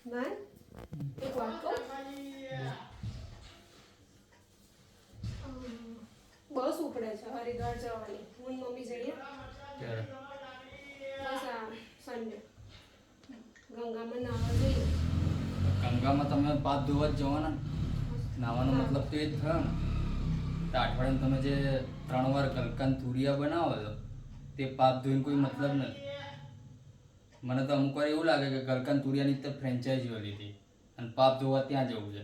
ના એક વાત કહું બસ ઉપડે છે હરિદ્વાર જવાની હું ને મમ્મી જઈએ ત્યારે બસ આ સન્ડે ગંગામાં નાહવા જઈએ ગંગામાં તમે પાપ ધોવા જ જવાના ને. નાવાનો મતલબ તો એ જ થયો ને. તો અઠવાડિયામાં તમે જે 3 વાર ગલકાન તુરિયા બનાવો છો તે પાપ ધોઈને કોઈ મતલબ નથી. મને તો અમુક વાર એવું લાગે કે ગલકાન તુરિયાની તો ફ્રેન્ચાઇઝીઓ લીધી અને પાપ ધોવા ત્યાં જવું છે.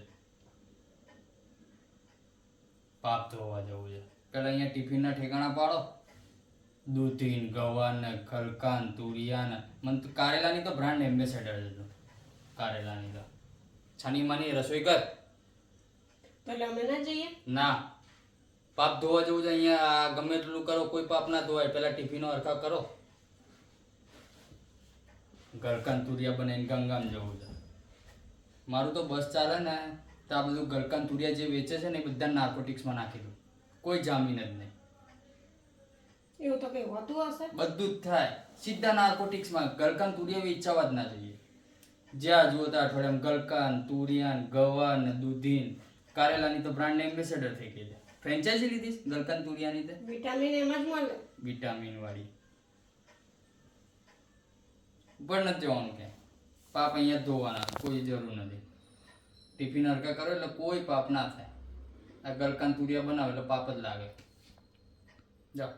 પાપ ધોવા જવું છે. પેલા અહીંયા ટિફિનના ઠેકાણા પાડો. દૂધીન ગવાન ને ગલકાન તુરિયા ને મને તો કારેલાની તો બ્રાન્ડ એમ્બેસેડર છે તું. કારેલાની તો છાની માની રસોઈ કર. તો એટલે અમે ના જઈએ ના પાપ ધોવા જવું છે અહીંયા ગમે એટલું કરો કોઈ પાપ ના ધોવાય. પેલા ટિફિનો હરખા કરો. ગલકાન તુરિયા બનાવીને ગંગામાં જવું છે. મારું તો બસ ચાલે ને તો આ બધું ગલકાન તુરિયા જે વેચે છે ને એ બધા નાર્કોટિક્સમાં નાખી દઉં. કોઈ જામીન જ નહીં. એવું તો કઈ હોતું હશે બધું જ થાય સીધા નાર્કોટિક્સમાં. ગલકાન તુરિયા વેચાવા જ ના જોઈએ. જ્યાં જુઓ ત્યાં અઠવાડિયામાં ગલકાન તુરિયાન ગવાન ને દૂધીન કારેલાની તો બ્રાન્ડ એમ્બેસેડર થઈ ગઈ છે. ફ્રેન્ચાઇઝી લીધી છે ગલકાન તુરિયાની તે વિટામિન એમાં જ મળે વિટામિન વાળી. ઉપર નથી જવાનું ક્યાંય. પાપ અહીંયા જ ધોવાના કોઈ જરૂર નથી. ટિફિન હરકા કરો એટલે કોઈ પાપ ના થાય. આ ગલકાન તુરિયા બનાવો એટલે પાપ જ લાગે. જાઓ.